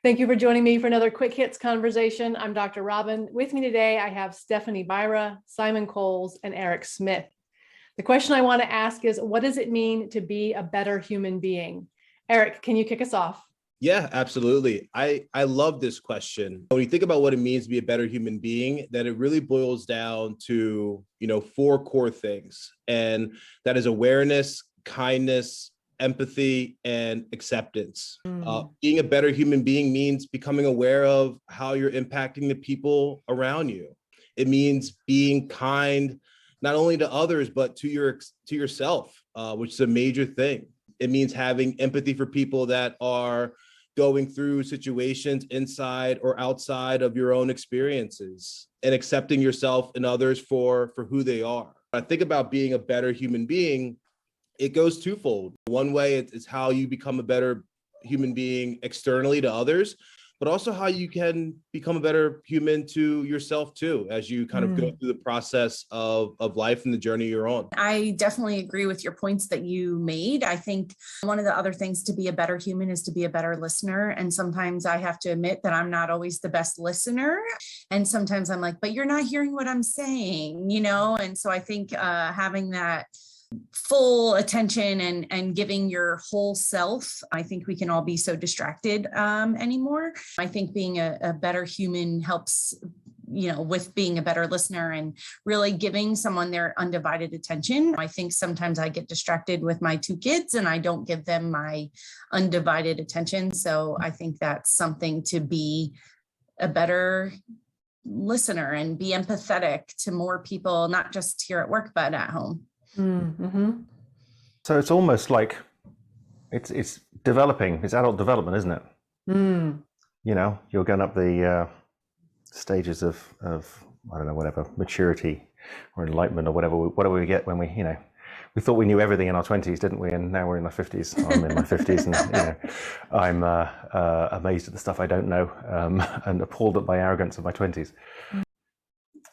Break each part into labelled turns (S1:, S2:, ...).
S1: Thank you for joining me for another Quick Hits conversation. I'm Dr. Robyn. With me today, I have Stephanie Byrwa, Simon Coles, and Eric Smith. The question I want to ask is, what does it mean to be a better human being? Eric, can you kick us off?
S2: Yeah, absolutely. I love this question. When you think about what it means to be a better human being, that it really boils down to, four core things. And that is awareness, kindness, empathy, and acceptance. Being a better human being means becoming aware of how you're impacting the people around you. It means being kind, not only to others, but to yourself, which is a major thing. It means having empathy for people that are going through situations inside or outside of your own experiences, and accepting yourself and others for who they are. I think about being a better human being, it goes twofold. One way, it's how you become a better human being externally to others, but also how you can become a better human to yourself too, as you kind of go through the process of life and the journey you're on.
S3: I definitely agree with your points that you made. I think one of the other things to be a better human is to be a better listener. And sometimes I have to admit that I'm not always the best listener. And sometimes I'm like, but you're not hearing what I'm saying, And so I think having that full attention and giving your whole self. I think we can all be so distracted anymore. I think being a better human helps, with being a better listener and really giving someone their undivided attention. I think sometimes I get distracted with my two kids and I don't give them my undivided attention. So I think that's something to be a better listener and be empathetic to more people, not just here at work, but at home.
S4: Mm-hmm. So it's almost like it's developing, it's adult development, isn't it? You're going up the stages of I don't know, whatever, maturity or enlightenment or whatever we get when we thought we knew everything in our 20s, didn't we? And now we're in our 50s. I'm in my 50s, and I'm amazed at the stuff I don't know, and appalled at my arrogance of my 20s.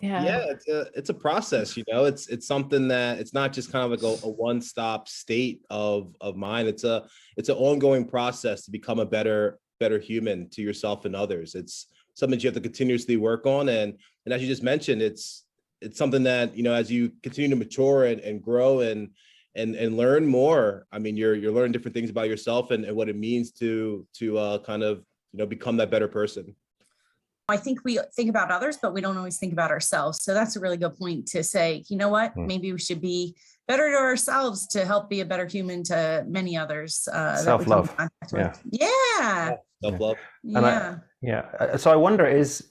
S2: Yeah, it's a process, it's something that it's not just kind of like a one-stop state of mind. It's an ongoing process to become a better human to yourself and others. It's something that you have to continuously work on. And as you just mentioned, it's something that, as you continue to mature and grow and learn more, you're learning different things about yourself and what it means to kind of, become that better person.
S3: I think we think about others, but we don't always think about ourselves. So that's a really good point to say, you know what, maybe we should be better to ourselves to help be a better human to many others.
S4: Self-love.
S3: Yeah.
S2: Self-love.
S3: Yeah.
S4: So I wonder, is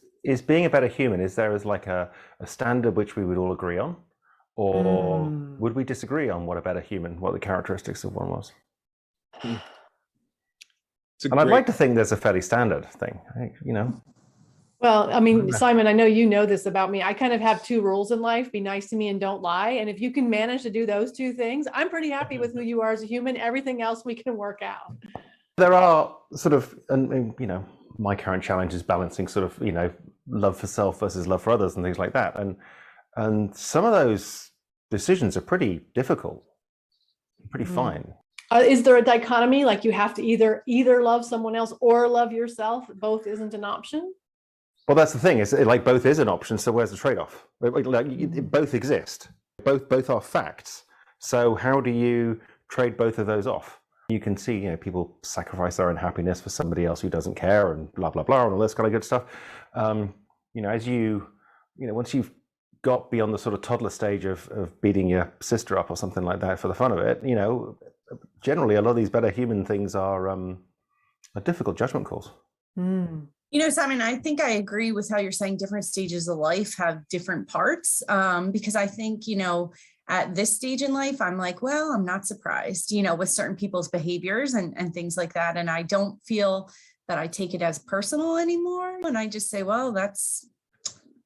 S4: being a better human, is there like a standard which we would all agree on? Or would we disagree on what a better human, what the characteristics of one was? And I'd like to think there's a fairly standard thing,
S1: Well, Simon, I know you know this about me. I kind of have two rules in life: be nice to me and don't lie. And if you can manage to do those two things, I'm pretty happy with who you are as a human. Everything else we can work out.
S4: There are sort of, my current challenge is balancing sort of, love for self versus love for others and things like that. And some of those decisions are pretty difficult, pretty fine.
S1: Is there a dichotomy? Like you have to either love someone else or love yourself? Both isn't an option?
S4: Well, that's the thing. It's like both is an option. So where's the trade-off? Both exist. Both are facts. So how do you trade both of those off? You can see, people sacrifice their own happiness for somebody else who doesn't care, and blah blah blah, and all this kind of good stuff. As once you've got beyond the sort of toddler stage of beating your sister up or something like that for the fun of it, generally a lot of these better human things are difficult judgment calls.
S3: Simon, I think I agree with how you're saying different stages of life have different parts, because I think, at this stage in life, I'm like, well, I'm not surprised, with certain people's behaviors and things like that. And I don't feel that I take it as personal anymore. And I just say, well,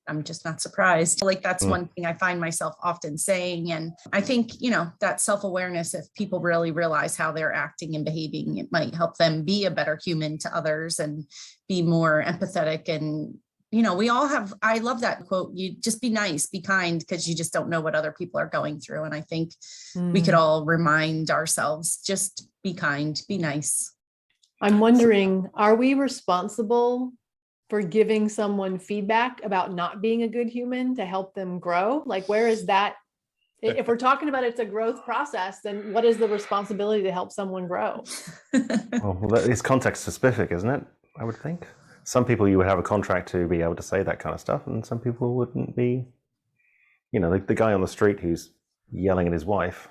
S3: I'm just not surprised. Like that's one thing I find myself often saying. And I think, that self-awareness, if people really realize how they're acting and behaving, it might help them be a better human to others and be more empathetic. And, we all have, I love that quote, you just be nice, be kind, because you just don't know what other people are going through. And I think we could all remind ourselves, just be kind, be nice.
S1: I'm wondering, are we responsible for giving someone feedback about not being a good human to help them grow? Like, where is that? If we're talking about it's a growth process, then what is the responsibility to help someone grow?
S4: Well, it's context specific, isn't it? I would think. Some people you would have a contract to be able to say that kind of stuff, and some people wouldn't be. You know, the guy on the street who's yelling at his wife.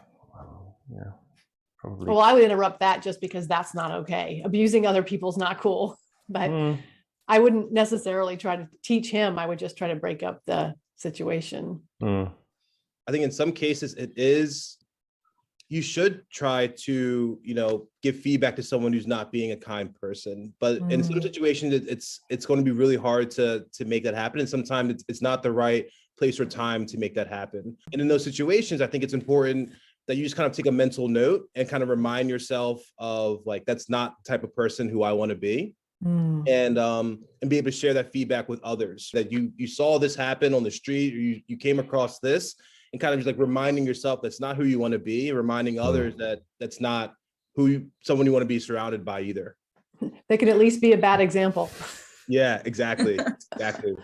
S4: Yeah, probably.
S1: Well, I would interrupt that just because that's not okay. Abusing other people's not cool, but I wouldn't necessarily try to teach him. I would just try to break up the situation.
S2: I think in some cases it is, you should try to, give feedback to someone who's not being a kind person. But in some situations, it's going to be really hard to make that happen. And sometimes it's not the right place or time to make that happen. And in those situations, I think it's important that you just kind of take a mental note and kind of remind yourself of like, that's not the type of person who I want to be. And be able to share that feedback with others, that you saw this happen on the street, or you came across this, and kind of just like reminding yourself that's not who you want to be, reminding others that that's not someone you want to be surrounded by either.
S1: They could at least be a bad example.
S2: Yeah, exactly. Exactly.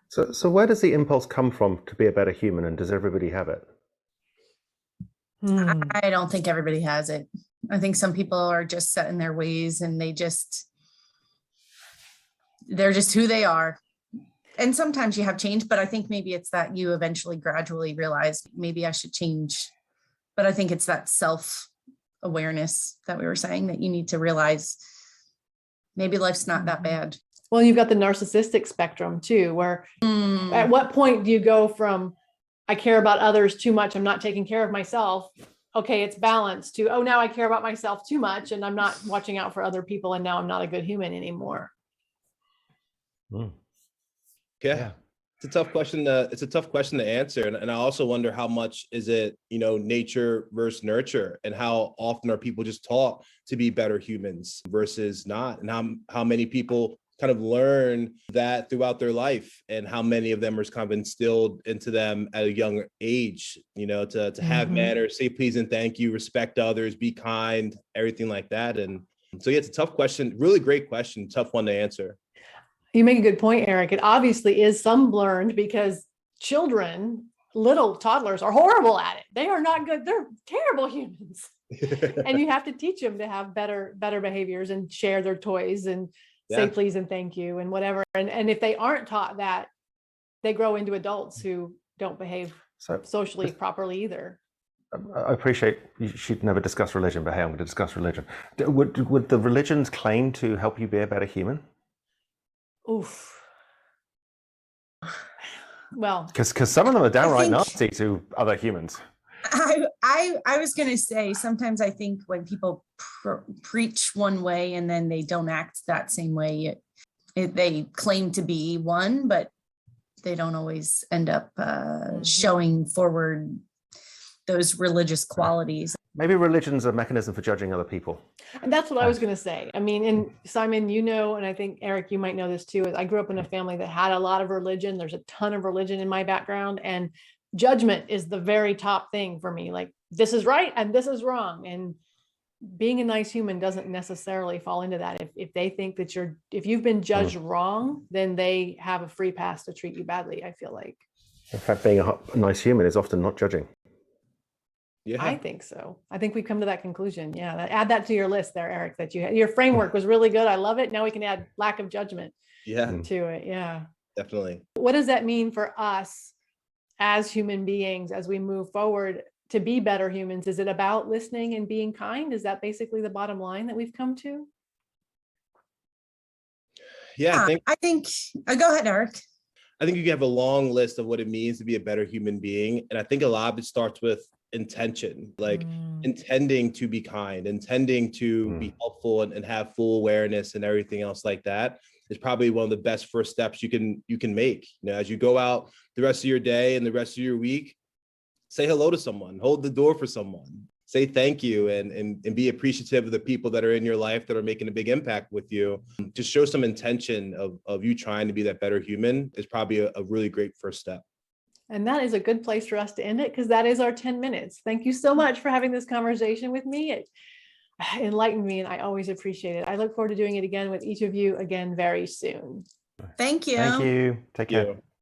S4: So where does the impulse come from to be a better human, and does everybody have it?
S3: I don't think everybody has it. I think some people are just set in their ways, and they're just who they are. And sometimes you have change, but I think maybe it's that you eventually gradually realize maybe I should change. But I think it's that self-awareness that we were saying, that you need to realize maybe life's not that bad.
S1: Well, you've got the narcissistic spectrum too, where at what point do you go from, I care about others too much, I'm not taking care of myself. Okay, it's balanced, to, oh, now I care about myself too much and I'm not watching out for other people, and now I'm not a good human anymore.
S2: Yeah. It's a tough question to answer. And I also wonder how much is it, nature versus nurture, and how often are people just taught to be better humans versus not, and how many people kind of learn that throughout their life, and how many of them are kind of instilled into them at a young age, to have manners, say please and thank you, respect others, be kind, everything like that. And so, yeah, it's a tough question, really great question, tough one to answer.
S1: You make a good point, Eric. It obviously is some learned, because children, little toddlers, are horrible at it. They are not good. They're terrible humans. And you have to teach them to have better behaviors and share their toys and say please and thank you and whatever. And if they aren't taught that, they grow into adults who don't behave socially properly either.
S4: I appreciate you should never discuss religion, but hey, I'm going to discuss religion. Would the religions claim to help you be a better human?
S1: Oof. Well,
S4: because some of them are downright nasty to other humans.
S3: I was going to say, sometimes I think when people preach one way and then they don't act that same way, they claim to be one, but they don't always end up showing forward those religious qualities.
S4: Maybe religion's a mechanism for judging other people.
S1: And that's what I was going to say. I mean, and Simon, and I think Eric, you might know this too, is I grew up in a family that had a lot of religion. There's a ton of religion in my background, and judgment is the very top thing for me. Like, this is right and this is wrong. And being a nice human doesn't necessarily fall into that. If they think that if you've been judged wrong, then they have a free pass to treat you badly, I feel like.
S4: In fact, being a nice human is often not judging.
S2: Yeah,
S1: I think so. I think we've come to that conclusion. Yeah. Add that to your list there, Eric, that your framework was really good. I love it. Now we can add lack of judgment to it. Yeah,
S2: definitely.
S1: What does that mean for us as human beings, as we move forward to be better humans? Is it about listening and being kind? Is that basically the bottom line that we've come to?
S2: Yeah,
S3: I think go ahead, Eric.
S2: I think you have a long list of what it means to be a better human being. And I think a lot of it starts with intention, like intending to be kind, intending to be helpful and have full awareness and everything else like that is probably one of the best first steps you can make. As you go out the rest of your day and the rest of your week, say hello to someone, hold the door for someone, say thank you, and be appreciative of the people that are in your life that are making a big impact with you. Just show some intention of you trying to be that better human is probably a really great first step.
S1: And that is a good place for us to end it, because that is our 10 minutes. Thank you so much for having this conversation with me. enlightened me, and I always appreciate it. I look forward to doing it again with each of you again very soon.
S3: Thank you.
S4: Thank you. Take care.
S2: Yeah.